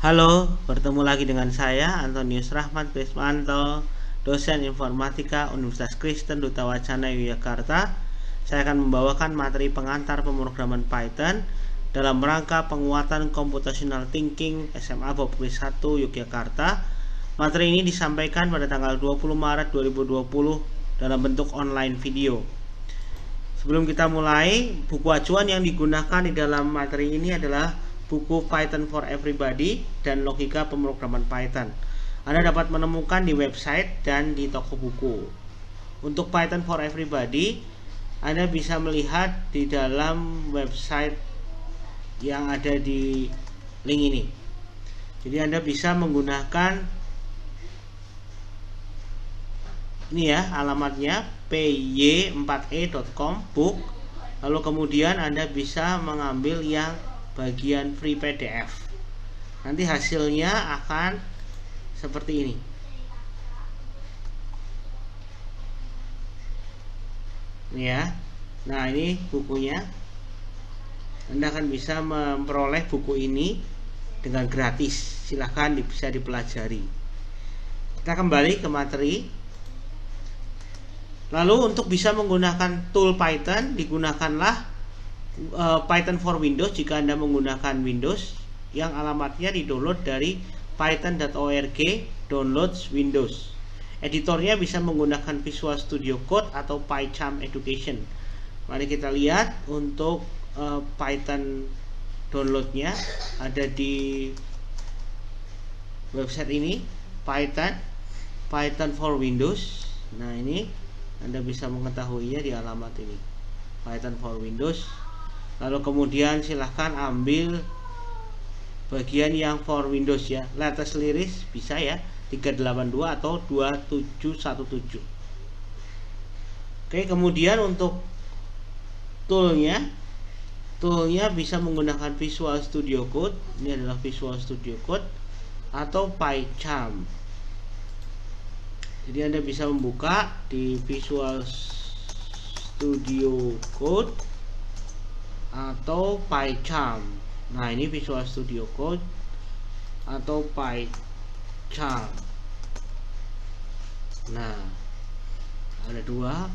Halo, bertemu lagi dengan saya Antonius Rahmat Krismanto, dosen informatika Universitas Kristen Duta Wacana Yogyakarta. Saya akan membawakan materi pengantar pemrograman Python dalam rangka penguatan computational thinking SMA Bapukis 1 Yogyakarta. Materi ini disampaikan pada tanggal 20 Maret 2020 dalam bentuk online video. Sebelum kita mulai, buku acuan yang digunakan di dalam materi ini adalah buku Python for Everybody dan Logika Pemrograman Python. Anda dapat menemukan di website dan di toko buku. Untuk Python for Everybody, Anda bisa melihat di dalam website yang ada di link ini. Jadi Anda bisa menggunakan ini ya, alamatnya py4e.com book. Lalu kemudian Anda bisa mengambil yang bagian free PDF. Nanti hasilnya akan seperti ini. Ini ya. Nah, ini bukunya. Anda akan bisa memperoleh buku ini dengan gratis. Silahkan bisa dipelajari. Kita kembali ke materi. Lalu untuk bisa menggunakan tool Python, digunakanlah Python for Windows jika Anda menggunakan Windows, yang alamatnya di-download dari python.org downloads Windows. Editornya bisa menggunakan Visual Studio Code atau PyCharm Education. Mari kita lihat untuk Python downloadnya ada di website ini, Python for Windows. Nah, ini Anda bisa mengetahuinya di alamat ini, Python for Windows. Lalu kemudian silahkan ambil bagian yang for Windows ya, latest release bisa ya, 382 atau 2717. Oke, kemudian untuk toolnya bisa menggunakan Visual Studio Code. Ini adalah Visual Studio Code atau PyCharm. Jadi Anda bisa membuka di Visual Studio Code atau PyCharm. Nah, ini Visual Studio Code atau PyCharm. Nah, ada dua.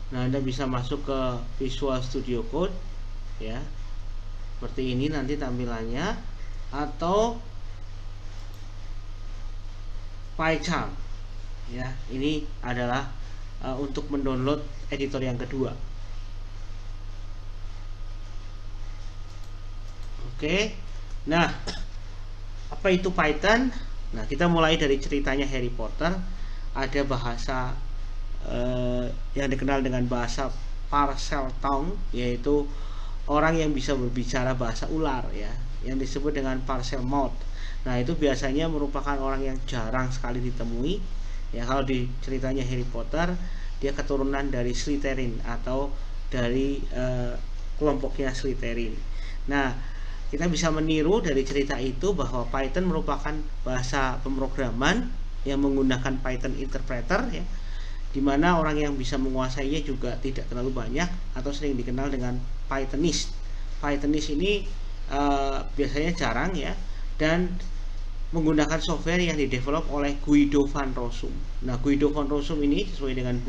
Nah, Anda bisa masuk ke Visual Studio Code ya. Seperti ini nanti tampilannya, atau PyCharm ya. Ini adalah untuk mendownload editor yang kedua. Oke. Nah, apa itu Python? Nah, kita mulai dari ceritanya Harry Potter. Ada bahasa yang dikenal dengan bahasa Parseltongue, yaitu orang yang bisa berbicara bahasa ular ya, yang disebut dengan Parselmouth. Nah, itu biasanya merupakan orang yang jarang sekali ditemui ya. Kalau di ceritanya Harry Potter, dia keturunan dari Slytherin atau dari kelompoknya Slytherin. Nah, kita bisa meniru dari cerita itu bahwa Python merupakan bahasa pemrograman yang menggunakan Python interpreter ya, dimana orang yang bisa menguasainya juga tidak terlalu banyak atau sering dikenal dengan Pythonist. Pythonist ini biasanya jarang ya, dan menggunakan software yang didevelop oleh Guido van Rossum. Nah, Guido van Rossum ini sesuai dengan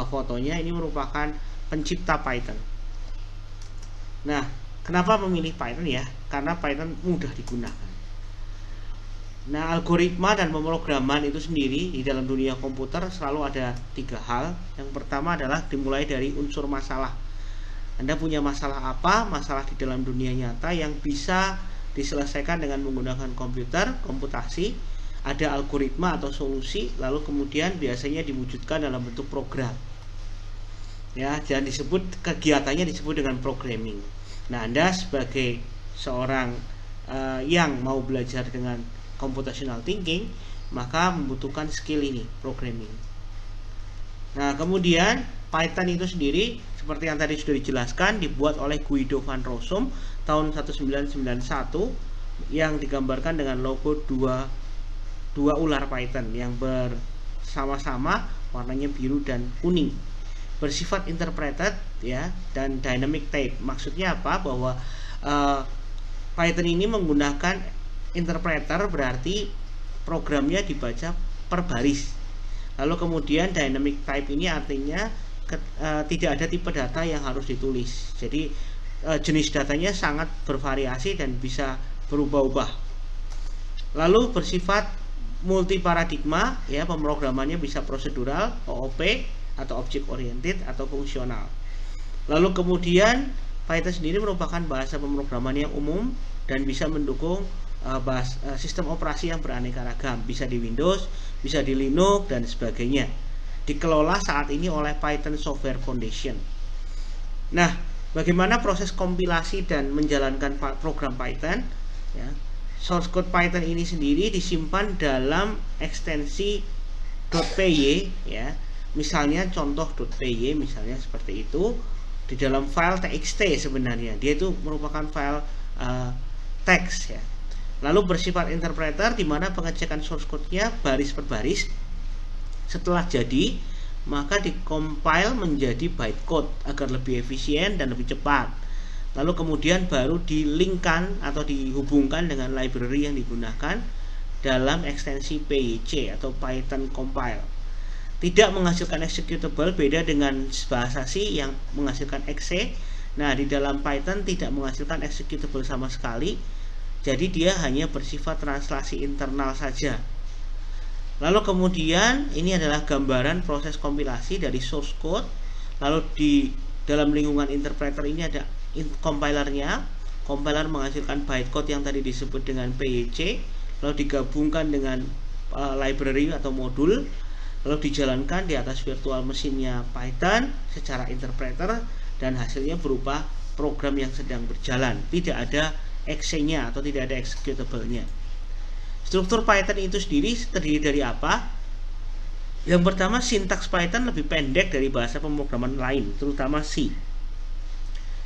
fotonya, ini merupakan pencipta Python. Nah, kenapa memilih Python ya? Karena Python mudah digunakan. Nah, algoritma dan pemrograman itu sendiri di dalam dunia komputer selalu ada tiga hal. Yang pertama adalah dimulai dari unsur masalah. Anda punya masalah apa? Masalah di dalam dunia nyata yang bisa diselesaikan dengan menggunakan komputer, komputasi. Ada algoritma atau solusi, lalu kemudian biasanya diwujudkan dalam bentuk program ya, dan kegiatannya disebut dengan programming. Nah, Anda sebagai seorang yang mau belajar dengan computational thinking, maka membutuhkan skill ini, programming. Nah, kemudian Python itu sendiri seperti yang tadi sudah dijelaskan, dibuat oleh Guido van Rossum tahun 1991, yang digambarkan dengan logo dua ular Python yang bersama-sama warnanya biru dan kuning. bersifat interpreted ya, dan dynamic type. Maksudnya apa? Bahwa Python ini menggunakan interpreter, berarti programnya dibaca per baris. Lalu kemudian dynamic type ini artinya tidak ada tipe data yang harus ditulis. Jadi jenis datanya sangat bervariasi dan bisa berubah-ubah. Lalu bersifat multi paradigma ya, pemrogramannya bisa prosedural, OOP atau object oriented atau fungsional. Lalu kemudian Python sendiri merupakan bahasa pemrograman yang umum dan bisa mendukung sistem operasi yang beraneka ragam, bisa di Windows, bisa di Linux dan sebagainya. Dikelola saat ini oleh Python Software Foundation. Nah, bagaimana proses kompilasi dan menjalankan program Python? Ya, source code Python ini sendiri disimpan dalam ekstensi .py ya. Misalnya contoh .py misalnya seperti itu, di dalam file txt sebenarnya. Dia itu merupakan file teks ya. Lalu bersifat interpreter, di mana pengecekan source code-nya baris per baris. Setelah jadi, maka dikompil menjadi bytecode agar lebih efisien dan lebih cepat. Lalu kemudian baru dilinkkan atau dihubungkan dengan library yang digunakan dalam ekstensi PYC atau Python Compile. Tidak menghasilkan executable, beda dengan bahasa C yang menghasilkan exe. Nah, di dalam Python tidak menghasilkan executable sama sekali. Jadi dia hanya bersifat translasi internal saja. Lalu kemudian ini adalah gambaran proses kompilasi dari source code. Lalu di dalam lingkungan interpreter ini ada compilernya. Compiler menghasilkan bytecode yang tadi disebut dengan PYC, lalu digabungkan dengan library atau modul, lalu dijalankan di atas virtual mesinnya Python secara interpreter, dan hasilnya berupa program yang sedang berjalan. Tidak ada exe-nya atau tidak ada executable-nya. Struktur Python itu sendiri terdiri dari apa? Yang pertama, sintaks Python lebih pendek dari bahasa pemrograman lain, terutama C.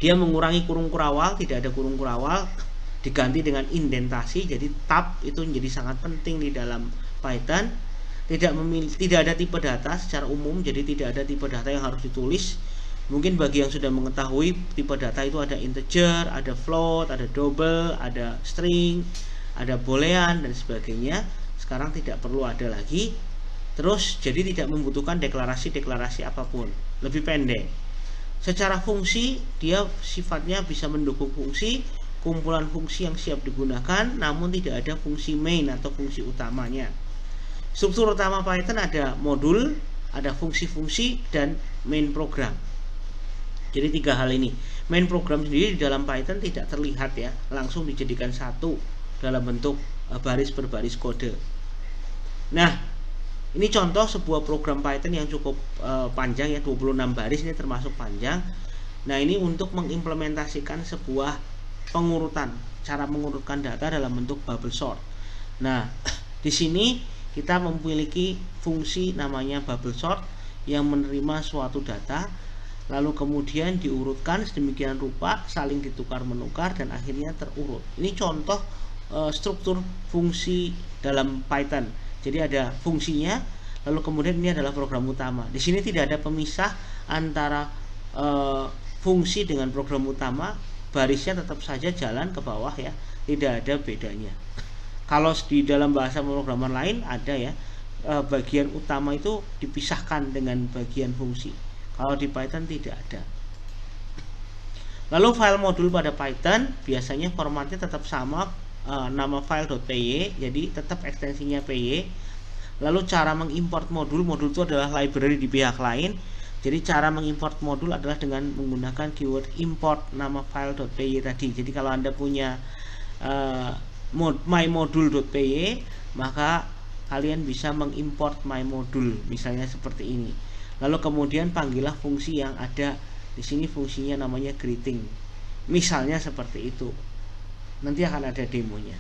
Dia mengurangi kurung kurawal, tidak ada kurung kurawal, diganti dengan indentasi. Jadi tab itu menjadi sangat penting di dalam Python. Tidak ada tipe data secara umum, jadi tidak ada tipe data yang harus ditulis. Mungkin bagi yang sudah mengetahui, tipe data itu ada integer, ada float, ada double, ada string, ada boolean dan sebagainya. Sekarang tidak perlu ada lagi. Terus jadi tidak membutuhkan deklarasi apapun, lebih pendek. Secara fungsi, dia sifatnya bisa mendukung fungsi, kumpulan fungsi yang siap digunakan, namun tidak ada fungsi main atau fungsi utamanya. Struktur utama Python ada modul, ada fungsi-fungsi, dan main program. Jadi 3 hal ini. Main program sendiri di dalam Python tidak terlihat ya, langsung dijadikan satu dalam bentuk baris per baris kode. Nah, ini contoh sebuah program Python yang cukup panjang ya, 26 baris, ini termasuk panjang. Nah, ini untuk mengimplementasikan sebuah pengurutan, cara mengurutkan data dalam bentuk bubble sort. Nah, di sini kita memiliki fungsi namanya bubble sort yang menerima suatu data, lalu kemudian diurutkan sedemikian rupa, saling ditukar menukar, dan akhirnya terurut. Ini contoh struktur fungsi dalam Python. Jadi ada fungsinya, lalu kemudian ini adalah program utama. Di sini tidak ada pemisah antara fungsi dengan program utama, barisnya tetap saja jalan ke bawah ya, tidak ada bedanya. Kalau di dalam bahasa pemrograman lain ada ya, bagian utama itu dipisahkan dengan bagian fungsi. Kalau di Python tidak ada. Lalu file modul pada Python biasanya formatnya tetap sama, nama file .py, jadi tetap ekstensinya py. Lalu cara mengimport modul itu adalah library di pihak lain. Jadi cara mengimport modul adalah dengan menggunakan keyword import nama file .py tadi. Jadi kalau Anda punya mymodule.py, maka kalian bisa mengimport mymodule misalnya seperti ini. Lalu kemudian panggillah fungsi yang ada di sini, fungsinya namanya greeting. Misalnya seperti itu. Nanti akan ada demonya.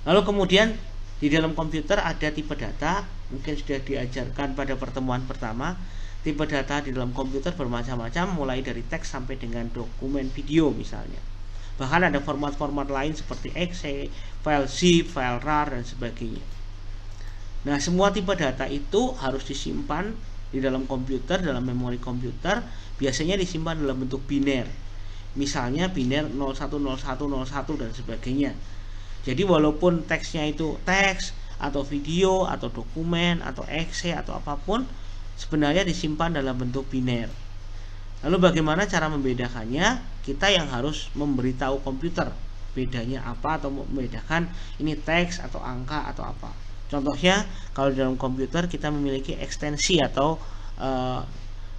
Lalu kemudian di dalam komputer ada tipe data, mungkin sudah diajarkan pada pertemuan pertama. Tipe data di dalam komputer bermacam-macam, mulai dari teks sampai dengan dokumen video misalnya. Bahkan ada format-format lain seperti exe, file zip, file rar, dan sebagainya. Nah, semua tipe data itu harus disimpan di dalam komputer, dalam memori komputer biasanya disimpan dalam bentuk biner. Misalnya biner 010101 dan sebagainya. Jadi walaupun teksnya itu teks atau video atau dokumen atau exe atau apapun, sebenarnya disimpan dalam bentuk biner. Lalu bagaimana cara membedakannya? Kita yang harus memberitahu komputer bedanya apa, atau membedakan ini teks atau angka atau apa. Contohnya kalau di dalam komputer kita memiliki ekstensi atau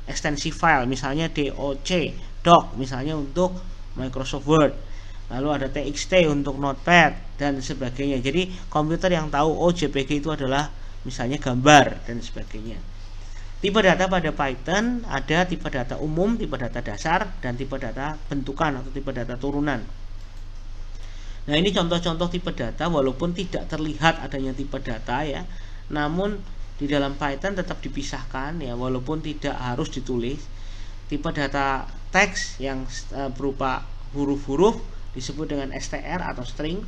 ekstensi file, misalnya doc misalnya untuk Microsoft Word, lalu ada txt untuk Notepad dan sebagainya. Jadi komputer yang tahu JPG itu adalah misalnya gambar dan sebagainya. Tipe data pada Python ada tipe data umum, tipe data dasar, dan tipe data bentukan atau tipe data turunan. Nah, ini contoh-contoh tipe data, walaupun tidak terlihat adanya tipe data ya, namun di dalam Python tetap dipisahkan ya, walaupun tidak harus ditulis. Tipe data teks yang berupa huruf-huruf disebut dengan str atau string.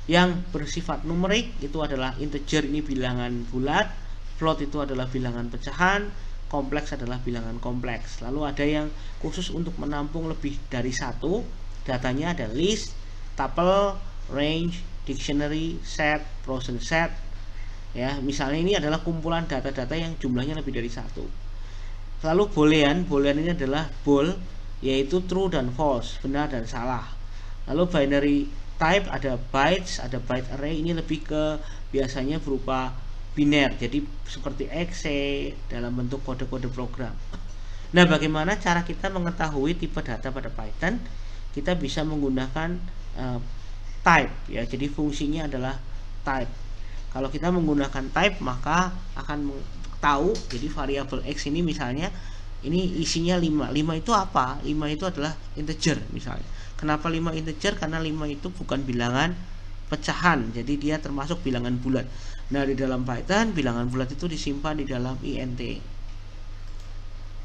Yang bersifat numerik itu adalah integer, ini bilangan bulat, float itu adalah bilangan pecahan, kompleks adalah bilangan kompleks. Lalu ada yang khusus untuk menampung lebih dari satu, datanya ada list, tuple, range, dictionary, set, frozen set. Ya, misalnya ini adalah kumpulan data-data yang jumlahnya lebih dari satu. Lalu boolean ini adalah bool, yaitu true dan false, benar dan salah. Lalu binary type ada bytes, ada byte array, ini lebih ke biasanya berupa biner, jadi seperti exe dalam bentuk kode-kode program. Nah, bagaimana cara kita mengetahui tipe data pada Python? Kita bisa menggunakan type ya, jadi fungsinya adalah type. Kalau kita menggunakan type maka akan tahu, jadi variabel x ini misalnya ini isinya 5 itu apa? 5 itu adalah integer misalnya. Kenapa 5 integer? Karena 5 itu bukan bilangan pecahan, jadi dia termasuk bilangan bulat. Nah, di dalam Python bilangan bulat itu disimpan di dalam int.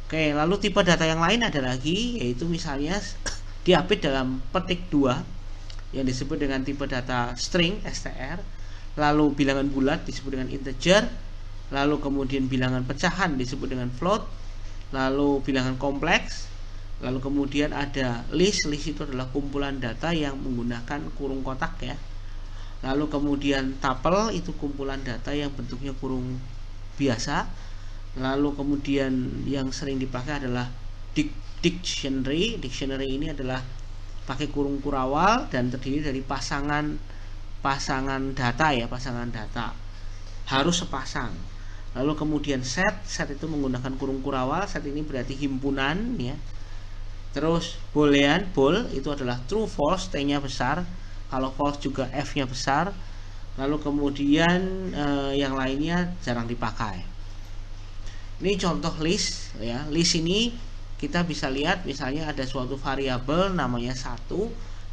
Oke, lalu tipe data yang lain ada lagi, yaitu misalnya diupdate dalam petik 2 yang disebut dengan tipe data string str. Lalu bilangan bulat disebut dengan integer, lalu kemudian bilangan pecahan disebut dengan float, lalu bilangan kompleks, lalu kemudian ada list itu adalah kumpulan data yang menggunakan kurung kotak ya. Lalu kemudian tuple itu kumpulan data yang bentuknya kurung biasa. Lalu kemudian yang sering dipakai adalah dictionary. Dictionary ini adalah pakai kurung kurawal dan terdiri dari pasangan data ya, pasangan data. Harus sepasang. Lalu kemudian set itu menggunakan kurung kurawal, set ini berarti himpunan ya. Terus boolean, bool itu adalah true false, T-nya besar. Kalau false juga F-nya besar. Lalu kemudian yang lainnya jarang dipakai. Ini contoh list ya. List ini kita bisa lihat misalnya ada suatu variabel namanya 1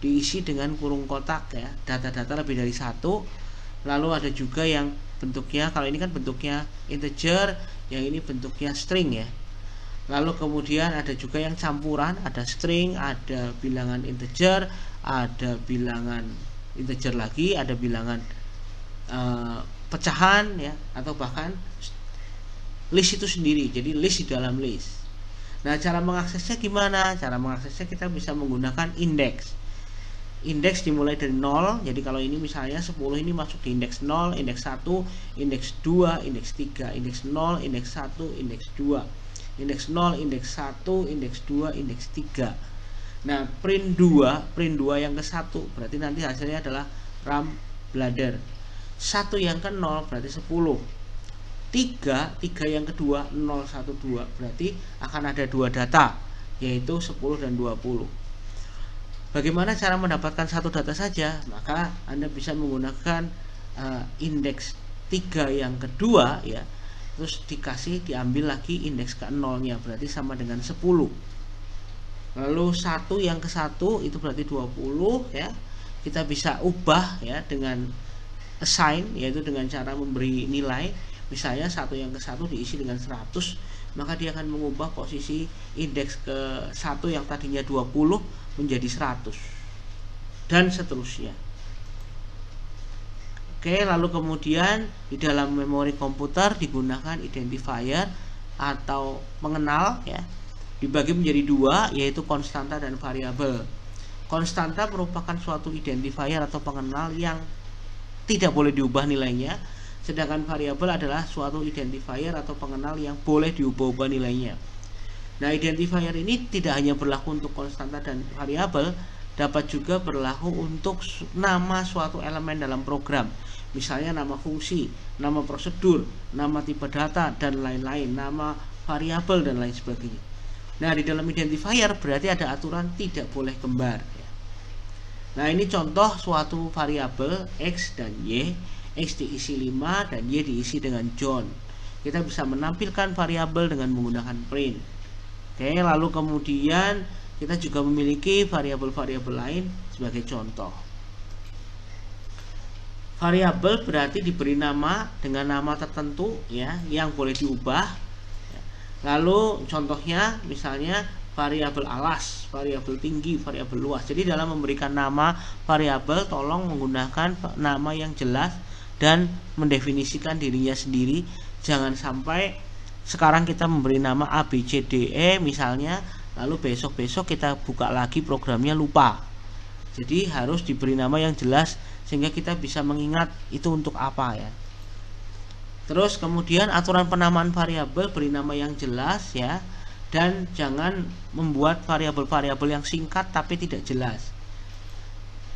diisi dengan kurung kotak ya, data-data lebih dari 1. Lalu ada juga yang bentuknya, kalau ini kan bentuknya integer, yang ini bentuknya string ya. Lalu kemudian ada juga yang campuran, ada string, ada bilangan integer, ada bilangan integer lagi, ada bilangan pecahan ya, atau bahkan list itu sendiri. Jadi list di dalam list. Nah, cara mengaksesnya gimana? Cara mengaksesnya kita bisa menggunakan indeks. Indeks dimulai dari 0. Jadi kalau ini misalnya 10 ini masuk di indeks 0, indeks 1, indeks 2, indeks 3, indeks 0, indeks 1, indeks 2. Indeks 0, indeks 1, indeks 2, indeks 3. Nah, print 2 yang ke 1 berarti nanti hasilnya adalah ram bladder. 1 yang ke 0 berarti 10. 3 yang kedua 0, 1, 2 berarti akan ada 2 data, yaitu 10 dan 20. Bagaimana cara mendapatkan satu data saja? Maka Anda bisa menggunakan indeks 3 yang kedua ya, terus diambil lagi indeks ke 0-nya, berarti sama dengan 10. Lalu 1 yang ke 1 itu berarti 20 ya. Kita bisa ubah ya dengan assign, yaitu dengan cara memberi nilai. Misalnya 1 yang ke 1 diisi dengan 100, maka dia akan mengubah posisi indeks ke 1 yang tadinya 20 menjadi 100 dan seterusnya. Oke, lalu kemudian di dalam memori komputer digunakan identifier atau pengenal ya dibagi menjadi dua, yaitu konstanta dan variabel. Konstanta merupakan suatu identifier atau pengenal yang tidak boleh diubah nilainya, sedangkan variabel adalah suatu identifier atau pengenal yang boleh diubah-ubah nilainya. Nah, identifier ini tidak hanya berlaku untuk konstanta dan variabel, dapat juga berlaku untuk nama suatu elemen dalam program. Misalnya nama fungsi, nama prosedur, nama tipe data, dan lain-lain, nama variabel dan lain sebagainya. Nah, di dalam identifier berarti ada aturan tidak boleh kembar. Nah, ini contoh suatu variabel X dan Y. X diisi 5 dan Y diisi dengan John. Kita bisa menampilkan variabel dengan menggunakan print. Oke, lalu kemudian kita juga memiliki variabel-variabel lain sebagai contoh. Variabel berarti diberi nama dengan nama tertentu ya, yang boleh diubah. Lalu contohnya misalnya variabel alas, variabel tinggi, variabel luas. Jadi dalam memberikan nama variabel tolong menggunakan nama yang jelas dan mendefinisikan dirinya sendiri. Jangan sampai sekarang kita memberi nama A, B, C, D, E misalnya, lalu besok-besok kita buka lagi programnya lupa. Jadi harus diberi nama yang jelas sehingga kita bisa mengingat itu untuk apa ya. Terus kemudian aturan penamaan variabel, beri nama yang jelas ya, dan jangan membuat variabel-variabel yang singkat tapi tidak jelas.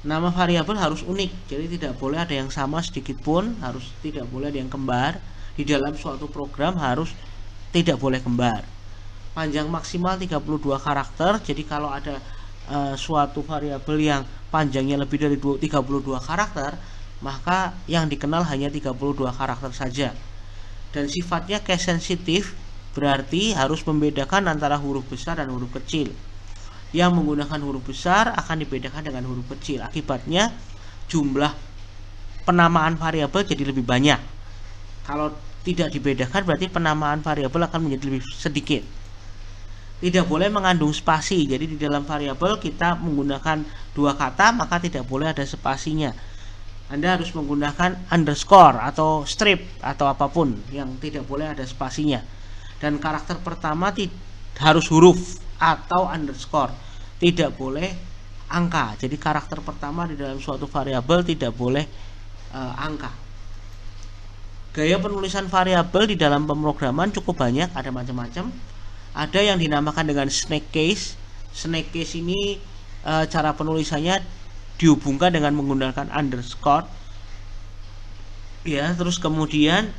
Nama variabel harus unik, jadi tidak boleh ada yang sama sedikit pun, harus tidak boleh ada yang kembar. Di dalam suatu program harus tidak boleh kembar. Panjang maksimal 32 karakter, jadi kalau ada suatu variabel yang panjangnya lebih dari 32 karakter, maka yang dikenal hanya 32 karakter saja. Dan sifatnya case sensitif, berarti harus membedakan antara huruf besar dan huruf kecil. Yang menggunakan huruf besar akan dibedakan dengan huruf kecil. Akibatnya jumlah penamaan variabel jadi lebih banyak. Kalau tidak dibedakan berarti penamaan variabel akan menjadi lebih sedikit. Tidak boleh mengandung spasi. Jadi di dalam variabel kita menggunakan dua kata, maka tidak boleh ada spasinya. Anda harus menggunakan underscore atau strip atau apapun yang tidak boleh ada spasinya. Dan karakter pertama harus huruf atau underscore, tidak boleh angka. Jadi karakter pertama di dalam suatu variabel tidak boleh angka. Gaya penulisan variabel di dalam pemrograman cukup banyak, ada macam-macam. Ada yang dinamakan dengan snake case. Snake case ini cara penulisannya dihubungkan dengan menggunakan underscore. Ya, terus kemudian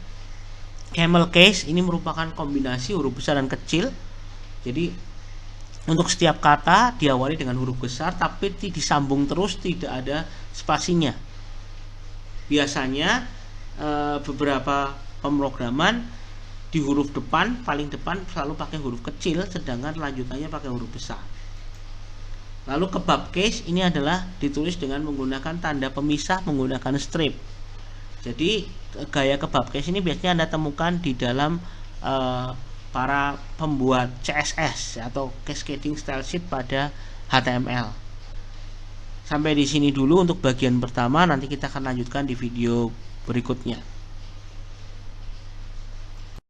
camel case ini merupakan kombinasi huruf besar dan kecil. Jadi untuk setiap kata diawali dengan huruf besar tapi disambung terus, tidak ada spasinya. Biasanya beberapa pemrograman di huruf depan, paling depan selalu pakai huruf kecil, sedangkan lanjutannya pakai huruf besar. Lalu kebab case ini adalah ditulis dengan menggunakan tanda pemisah menggunakan strip. Jadi gaya kebab case ini biasanya Anda temukan di dalam para pembuat CSS atau cascading style sheet pada HTML. Sampai di sini dulu untuk bagian pertama, nanti kita akan lanjutkan di video berikutnya.